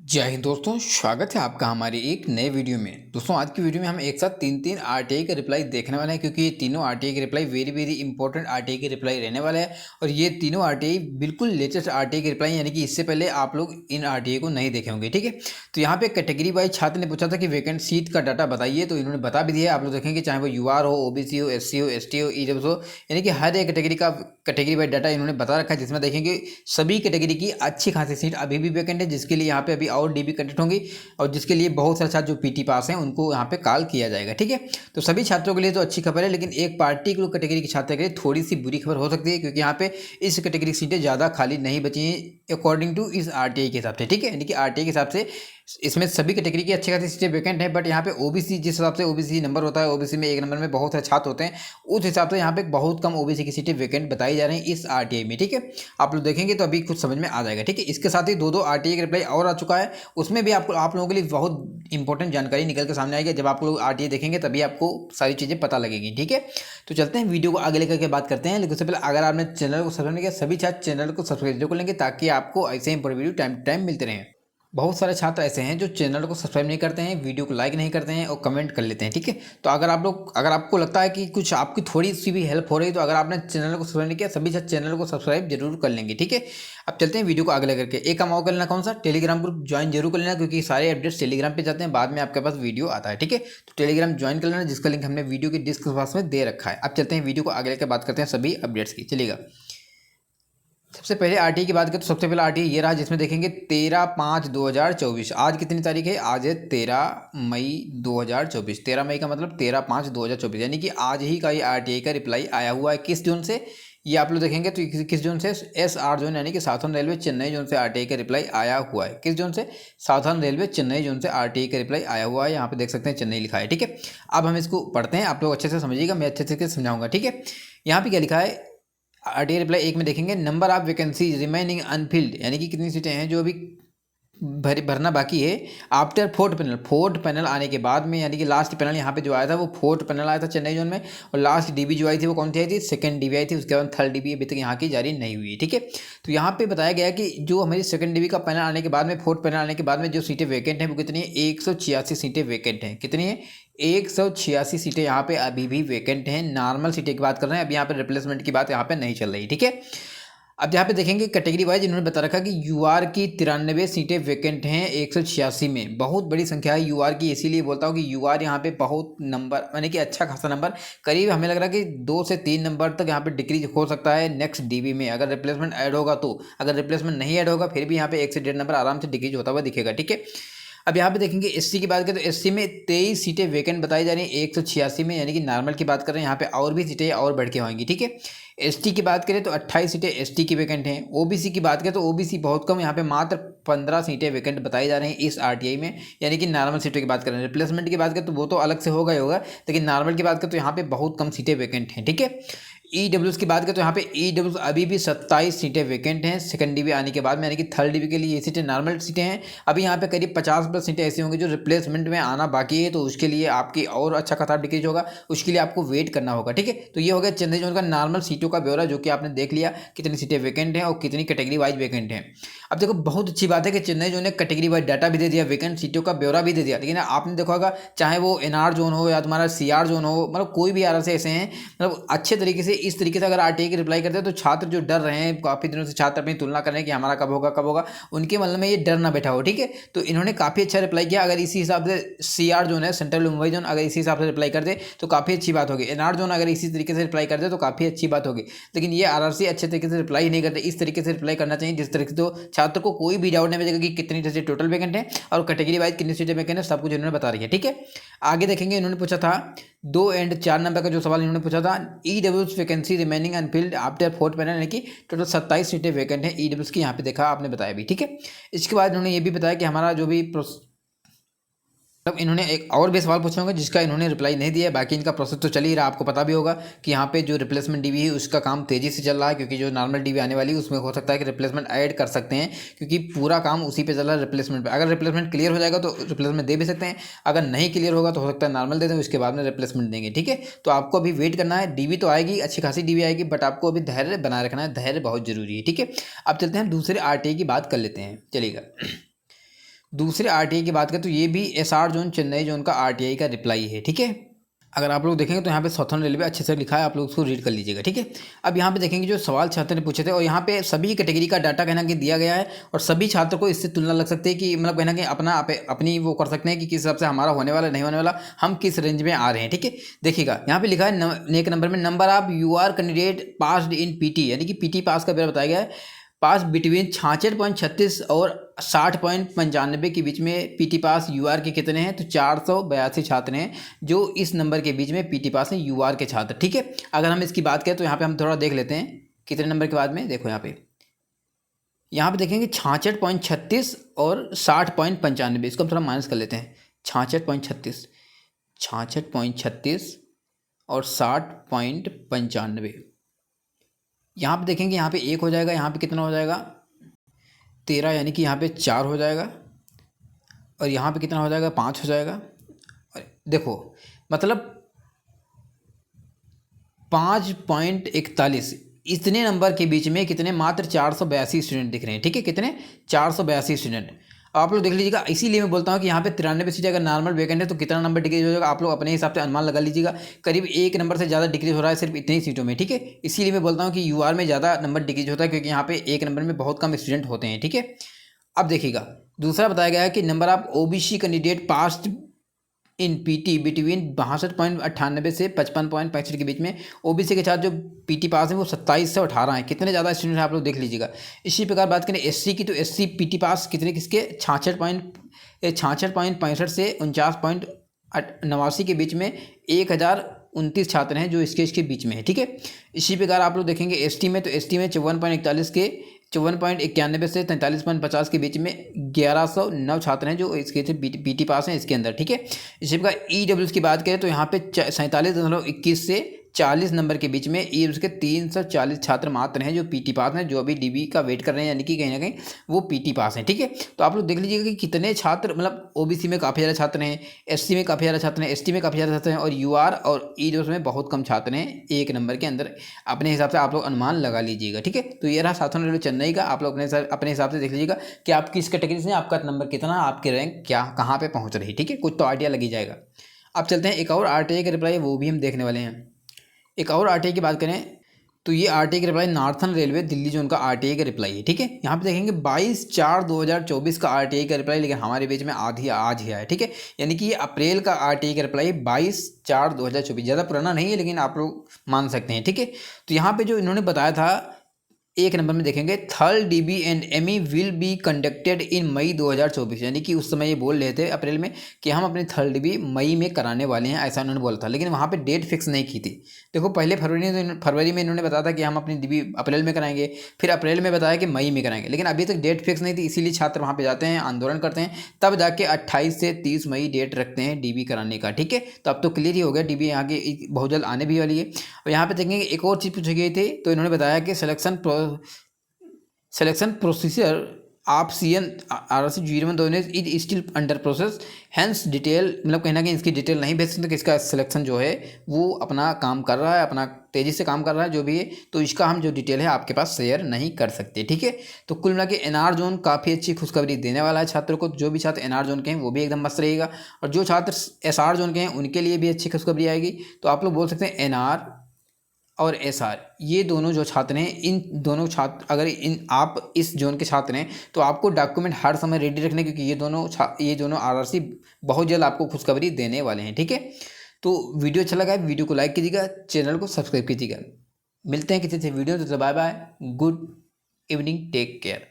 जय हिंद दोस्तों, स्वागत है आपका हमारे एक नए वीडियो में। दोस्तों आज की वीडियो में हम एक साथ तीन आरटीआई का रिप्लाई देखने वाले हैं, क्योंकि ये तीनों आरटीआई के रिप्लाई वेरी इंपॉर्टेंट आरटीआई के रिप्लाई रहने वाला है। और ये तीनों आरटीआई बिल्कुल लेटेस्ट आरटीआई के रिप्लाई, यानी कि इससे पहले आप लोग इन आरटीआई को नहीं देखे होंगे। ठीक है, तो यहाँ पे कैटेगरी वाइज छात्र ने पूछा था कि वैकेंट सीट का डाटा बताइए, तो इन्होंने बता भी दिया है। आप लोग देखेंगे चाहे वो यूआर हो, ओबीसी हो, एससी हो, एसटी हो, ईडब्ल्यूएस हो, यानी कि हर एक कैटेगरी का कैटेगरी वाइज डाटा इन्होंने बता रखा है, जिसमें देखेंगे सभी कैटेगरी की अच्छी खासी सीट अभी भी वैकेंट है, जिसके लिए यहाँ पे अभी और डीबी कंडक्ट होंगी और जिसके लिए बहुत सारे छात्र जो पीटी पास हैं उनको यहाँ पे कॉल किया जाएगा। ठीक है, तो सभी छात्रों के लिए तो अच्छी खबर है, लेकिन एक पार्टिकुलर कैटेगरी के छात्र के लिए थोड़ी सी बुरी खबर हो सकती है, क्योंकि यहाँ पे इस कैटेगरी की सीटें ज़्यादा खाली नहीं बची हैं अकॉर्डिंग टू इस आरटीआई के हिसाब से। ठीक है, यानी कि आरटीआई के हिसाब से इसमें सभी कैटेगरी की अच्छी खासी सीटें वैकेंट है, बट यहाँ पे ओबीसी जिस हिसाब से ओबीसी नंबर होता है, ओबीसी में एक नंबर में बहुत सारे छात्र होते हैं, उस हिसाब से यहाँ पे बहुत कम ओबीसी की सीटें वैकेंट बताई जा रही हैं इस आरटीआई में। ठीक है, आप लोग देखेंगे तो अभी कुछ समझ में आ जाएगा। ठीक है, इसके साथ ही दो आरटीआई का रिप्लाई और आ चुका है, उसमें भी आपको आप लोगों के लिए बहुत इंपॉर्टेंट जानकारी निकल के सामने आएगी। जब आप लोग आरटीआई देखेंगे तभी आपको सारी चीज़ें पता लगेगी। ठीक है, तो चलते हैं वीडियो को आगे लेकर के बात करते हैं, लेकिन उससे पहले अगर आपने चैनल को सब्सक्राइब नहीं किया, सभी छात्र चैनल को सब्सक्राइब जरूर कर लेंगे, ताकि आपको ऐसे important video time to time मिलते रहें। बहुत सारे छात्र ऐसे हैं जो चैनल को सब्सक्राइब नहीं करते हैं, वीडियो को लाइक नहीं करते हैं और कमेंट कर लेते हैं। ठीक है, तो अगर आपको लगता है कि कुछ आपकी थोड़ी सी भी हेल्प हो रही है, तो अगर आपने चैनल को सब्सक्राइब नहीं किया, सभी छात्र चैनल को सब्सक्राइब जरूर कर लेंगे। ठीक है, अब चलते हैं वीडियो को आगे लेकर के। एक काम और कर लेना, कौन सा, टेलीग्राम ग्रुप ज्वाइन जरूर कर लेना, क्योंकि सारे अपडेट्स टेलीग्राम पे जाते हैं, बाद में आपके पास वीडियो आता है। ठीक है, तो टेलीग्राम ज्वाइन कर लेना, जिसका लिंक हमने वीडियो के डिस्क्रिप्शन बॉक्स में दे रखा है। अब चलते हैं वीडियो को आगे लेकर बात करते हैं सभी अपडेट्स की। चलिएगा, सबसे पहले आरटीआई की बात करें तो सबसे पहले आरटीआई ये रहा, जिसमें देखेंगे 13/5/2024। आज कितनी तारीख है? आज है 13 मई 2024। 13 मई का मतलब 13/5/2024, यानी कि आज ही का ये आरटीआई का रिप्लाई आया हुआ है। किस जोन से? ये आप लोग देखेंगे तो किस जोन से? SR जोन, यानी कि साउथर्न रेलवे चेन्नई जोन से आरटीआई का रिप्लाई आया हुआ है। किस जोन से? साउथर्न रेलवे चेन्नई जोन से आरटीआई का रिप्लाई आया हुआ है। यहाँ पे देख सकते हैं चेन्नई लिखा है। ठीक है, अब हम इसको पढ़ते हैं, आप लोग अच्छे से समझिएगा, मैं अच्छे से समझाऊंगा। ठीक है, यहाँ पे क्या लिखा है आरटीआई रिप्लाई एक में देखेंगे, number of vacancy remaining Anfield, यानी कि कितनी सीटें हैं जो अभी भरना बाकी है आफ्टर फोर्थ पैनल आने के बाद में, यानी कि लास्ट पैनल यहाँ पे जो आया था वो फोर्थ पैनल आया था चेन्नई जोन में, और लास्ट डीबी जो आई थी वो कौन सी आई थी? सेकंड डीबी आई थी। उसके बाद थर्ड डीबी अभी तक यहाँ की जारी नहीं हुई है। ठीक है, तो यहाँ पे बताया गया कि जो हमारी सेकंड डीबी का पैनल आने के बाद में, फोर्थ पैनल आने के बाद में जो सीटें वैकेंट हैं वो कितनी है? 186 सीटें वैकेंट हैं। कितनी है? 186 सीटें यहाँ पे अभी भी वैकेंट हैं। नॉर्मल सीटें की बात कर रहे हैं, अब यहाँ पे रिप्लेसमेंट की बात यहाँ पे नहीं चल रही। ठीक है, अब यहाँ पे देखेंगे कैटेगरी वाइज इन्होंने बता रखा कि यूआर की 93 सीटें वैकेंट हैं 186 में। बहुत बड़ी संख्या है यूआर की, इसीलिए बोलता हूँ कि यूआर यहाँ पे बहुत नंबर, यानी कि अच्छा खासा नंबर, करीब हमें लग रहा है कि 2 से 3 नंबर तक यहाँ पे डिक्रीज हो सकता है नेक्स्ट डीबी में, अगर रिप्लेसमेंट ऐड होगा तो। अगर रिप्लेसमेंट नहीं ऐड होगा फिर भी यहाँ पे 1 से 1.5 नंबर आराम से डिक्रीज होता हुआ दिखेगा। ठीक है, अब यहाँ पे देखेंगे एससी की बात करें तो एससी में 23 सीटें वैकेंट बताई जा रही हैं 186 में, यानी कि नॉर्मल की बात कर रहे हैं, यहाँ पे और भी सीटें और बढ़ के होंगी। ठीक है, एसटी की बात करें तो 28 सीटें एसटी की वैकेंट हैं। ओबीसी की बात करें तो ओबीसी बहुत कम, यहाँ पे मात्र 15 सीटें वैकेंट बताई जा रही हैं इस आरटीआई में, यानी कि नॉर्मल सीटों की बात करें। रिप्लेसमेंट की बात करें तो वो तो अलग से होगा ही होगा, लेकिन नॉर्मल की बात करें तो यहाँ पे बहुत कम सीटें वैकेंट हैं। ठीक है, ईडब्ल्यूएस की बात करें तो यहाँ पे ईडब्ल्यूएस अभी भी 27 सीटें वैकेंट हैं सेकंड डीबी आने के बाद में, यानी कि थर्ड डीबी के लिए ये सीटें नॉर्मल सीटें हैं। अभी यहाँ पे करीब 50+ सीटें ऐसी होंगी जो रिप्लेसमेंट में आना बाकी है, तो उसके लिए आपकी और अच्छा खासा डिक्रीज होगा, उसके लिए आपको वेट करना होगा। ठीक है, तो ये हो गया चेन्नई जोन का नॉर्मल सीटों का ब्यौरा, जो कि आपने देख लिया कितनी सीटें वैकेंट हैं और कितनी कैटेगरी वाइज वैकेंट हैं। अब देखो बहुत अच्छी बात है कि चेन्नई जोन ने कैटेगरी वाइज डाटा भी दे दिया, वैकेंट सीटों का ब्यौरा भी दे दिया, लेकिन आपने देखा होगा चाहे वो एनआर जोन हो या तुम्हारा सीआर जोन हो, मतलब कोई भी आर से ऐसे हैं, मतलब अच्छे तरीके से इस तरीके से अगर आरटीआई की रिप्लाई करते हैं तो छात्र जो डर रहे हैं काफ़ी दिनों से, छात्र अपनी तुलना कर रहे हैं कि हमारा कब होगा, उनके मन में ये डर ना बैठा हो। ठीक है, तो इन्होंने काफ़ी अच्छा रिप्लाई किया। अगर इसी हिसाब से सीआर जोन है, सेंट्रल मुंबई जोन, अगर इसी हिसाब से रिप्लाई कर दे तो काफ़ी अच्छी बात होगी। एनआर जोन अगर इसी तरीके से रिप्लाई कर दे तो काफ़ी अच्छी बात होगी, लेकिन ये आरआरसी अच्छे तरीके से रिप्लाई नहीं करते। इस तरीके से रिप्लाई करना चाहिए जिस तरीके से तो छात्र को कोई भी डाउट नहीं बचेगा कि कितनी सीटें टोटल वैकेंट है और कैटेगरी वाइज कितनी सीटें वैकेंट है, सब कुछ इन्होंने बता रही है। ठीक है, आगे देखेंगे इन्होंने पूछा था 2 एंड 4 नंबर का जो सवाल इन्होंने पूछा था, EWS vacancy remaining Anfield after fourth panel, यानी कि टोटल 27 सीटें वैकेंट है ईडब्ल्यूएस की, यहाँ पे देखा आपने बताया भी। ठीक है, इसके बाद इन्होंने ये भी बताया कि हमारा जो भी इन्होंने एक और भी सवाल पूछे होंगे जिसका इन्होंने रिप्लाई नहीं दिया है। बाकी इनका प्रोसेस तो चल ही रहा, आपको पता भी होगा कि यहाँ पे जो रिप्लेसमेंट डीबी है उसका काम तेजी से चल रहा है, क्योंकि जो नॉर्मल डीबी आने वाली है उसमें हो सकता है कि रिप्लेसमेंट ऐड कर सकते हैं, क्योंकि पूरा काम उसी पे चल रहा है रिप्लेसमेंट पे। अगर रिप्लेसमेंट क्लियर हो जाएगा तो रिप्लेसमेंट दे भी सकते हैं, अगर नहीं क्लियर होगा तो हो सकता है नॉर्मल दे दें, उसके बाद में रिप्लेसमेंट देंगे। ठीक है, तो आपको अभी वेट करना है। डीबी तो आएगी, अच्छी खासी डीबी आएगी, बट आपको अभी धैर्य बनाए रखना है, धैर्य बहुत जरूरी है। ठीक है, अब चलते हैं दूसरे आरटीआई की बात कर लेते हैं। चलिएगा, दूसरे आरटीआई की बात करें तो ये भी एसआर जोन चेन्नई जोन का आरटीआई का रिप्लाई है, ठीक है। अगर आप लोग देखेंगे तो यहाँ पे साउथर्न रेलवे अच्छे से लिखा है, आप लोग उसको रीड कर लीजिएगा, ठीक है। अब यहाँ पे देखेंगे जो सवाल छात्र ने पूछे थे और यहाँ पे सभी कैटेगरी का डाटा कहना कि दिया गया है और सभी छात्र को इससे तुलना लग सकती है कि मतलब कहना कि अपनी वो कर सकते हैं कि किस हिसाब से हमारा होने वाला नहीं होने वाला, हम किस रेंज में आ रहे हैं, ठीक है। देखिएगा यहाँ पे लिखा है एक नंबर में number of your candidate passed in PT, यानी कि पीटी पास का बेरा बताया गया है। पास बिटवीन 66.36 और 60.95 के बीच में पीटी पास यूआर के कितने हैं, तो 482 छात्र हैं जो इस नंबर के बीच में पीटी पास हैं यूआर के छात्र, ठीक है। अगर हम इसकी बात करें तो यहाँ पे हम थोड़ा देख लेते हैं कितने नंबर के बाद में। देखो यहाँ पे देखेंगे 66.36 और 60.95, इसको हम थोड़ा माइनस कर लेते हैं। 66.36 और 60.95, यहाँ पे देखेंगे यहाँ पे 1 हो जाएगा, यहाँ पे कितना हो जाएगा 13, यानी कि यहाँ पे 4 हो जाएगा और यहाँ पे कितना हो जाएगा 5 हो जाएगा। और देखो मतलब 5.41 इतने नंबर के बीच में कितने मात्र 482 स्टूडेंट दिख रहे हैं, ठीक है। कितने 482 स्टूडेंट। आप लोग देख लीजिएगा, इसीलिए मैं बोलता हूँ कि यहाँ पे 93 सीटें अगर नॉर्मल वैकेंट है तो कितना नंबर डिक्रीज हो जाएगा, आप लोग अपने हिसाब से अनुमान लगा लीजिएगा। करीब 1 नंबर से ज़्यादा डिक्रीज हो रहा है सिर्फ इतनी सीटों में, ठीक है। इसीलिए मैं बोलता हूँ कि यूआर में ज़्यादा नंबर डिक्रीज होता है क्योंकि यहाँ पे 1 नंबर में बहुत कम स्टूडेंट होते हैं, ठीक है। अब देखिएगा दूसरा बताया गया है कि number of OBC candidate passed in PT between 62.98 से 55.65 के बीच में। ओबीसी के साथ जो पीटी पास है वो 27 से 18 है, कितने ज़्यादा स्टूडेंट हैं आप लोग देख लीजिएगा। इसी प्रकार बात करें एससी की तो एससी पीटी पास कितने किसके 66.65 से 49.89 के बीच में 1029 छात्र हैं जो इसके बीच में है, ठीक है। इसी प्रकार आप लोग देखेंगे एसटी में तो एसटी में 54.41 के 54.91 से 43.50 के बीच में 1109 छात्र हैं जो इसके पीटी पास हैं इसके अंदर, ठीक है। इसी प्रकार ईडब्ल्यूएस की बात करें तो यहाँ पे 47.21 से 40 नंबर के बीच में ईडब्ल्यूएस के 340 छात्र मात्र हैं जो पीटी पास हैं, जो अभी डीबी का वेट कर रहे हैं, यानी कि कहीं ना कहीं वो पीटी पास हैं, ठीक है। तो आप लोग देख लीजिएगा कि कितने छात्र मतलब ओबीसी में काफ़ी ज़्यादा छात्र हैं, एससी में काफ़ी ज़्यादा छात्र हैं, एसटी में काफ़ी ज़्यादा छात्र हैं और यूआर और ईडब्ल्यूएस में बहुत कम छात्र हैं 1 नंबर के अंदर। अपने हिसाब से आप लोग अनुमान लगा लीजिएगा, ठीक है। तो ये रहा साउथर्न रेलवे चेन्नई का, आप लोग अपने हिसाब से देख लीजिएगा कि आप किस कैटेगरी से, आपका नंबर कितना, आपकी रैंक क्या कहाँ पे पहुँच रही, ठीक है। कुछ तो आइडिया लगी जाएगा। अब चलते हैं एक और आरटीआई का रिप्लाई, वो भी हम देखने वाले हैं। एक और आरटीआई की बात करें तो ये आरटीआई का reply northern railway Delhi zone का आरटीआई का रिप्लाई है, ठीक है। यहाँ पे देखेंगे 22/4/2024 का आरटीआई का रिप्लाई, लेकिन हमारे बीच में आज ही आया है, ठीक है। यानी कि ये अप्रैल का आरटीआई का रिप्लाई 22/4/2024, ज़्यादा पुराना नहीं है लेकिन आप लोग मान सकते हैं, ठीक है। तो यहाँ पे जो इन्होंने बताया था 1 नंबर में देखेंगे third DB and ME will be conducted in May 2024, यानी कि उस समय ये बोल रहे थे अप्रैल में कि हम अपनी थर्ड डीबी मई में कराने वाले हैं, ऐसा उन्होंने बोला था, लेकिन वहाँ पे डेट फिक्स नहीं की थी। देखो पहले फरवरी में इन्होंने बताया था कि हम अपनी डीबी अप्रैल में कराएंगे, फिर अप्रैल में बताया कि मई में कराएंगे, लेकिन अभी तक डेट फिक्स नहीं थी, इसीलिए छात्र वहाँ पर जाते हैं, आंदोलन करते हैं, तब जाके 28 से 30 मई डेट रखते हैं डीबी कराने का, ठीक है। तो अब तो क्लियर ही हो गया, डीबी यहाँ की बहुत जल्द आने भी वाली है। और यहाँ पे देखेंगे एक और चीज़ पूछी गई थी, तो इन्होंने बताया कि सिलेक्शन प्रोसीजर आप CN RRC 01 is still under process, hence detail मतलब कहना कि इसकी डिटेल नहीं भेज सकते कि इसका सिलेक्शन जो है वो अपना काम कर रहा है, अपना तेज़ी से काम कर रहा है जो भी है, तो इसका हम जो डिटेल है आपके पास शेयर नहीं कर सकते, ठीक है। तो कुल मिला के NR जोन काफ़ी अच्छी खुशखबरी देने वाला है छात्रों को। जो भी छात्र NR जोन के हैं वो भी एकदम मस्त रहेगा, और जो छात्र SR जोन के हैं उनके लिए भी अच्छी खुशखबरी आएगी। तो आप लोग बोल सकते हैं NR और SR ये दोनों जो छात्र हैं, इन दोनों छात्र अगर आप इस जोन के छात्र हैं तो आपको डॉक्यूमेंट हर समय रेडी रखने, क्योंकि ये दोनों RRC बहुत जल्द आपको खुशखबरी देने वाले हैं, ठीक है। तो वीडियो अच्छा लगा है, वीडियो को लाइक कीजिएगा, चैनल को सब्सक्राइब कीजिएगा। मिलते हैं किसी से वीडियो, तो bye bye, good evening, take care.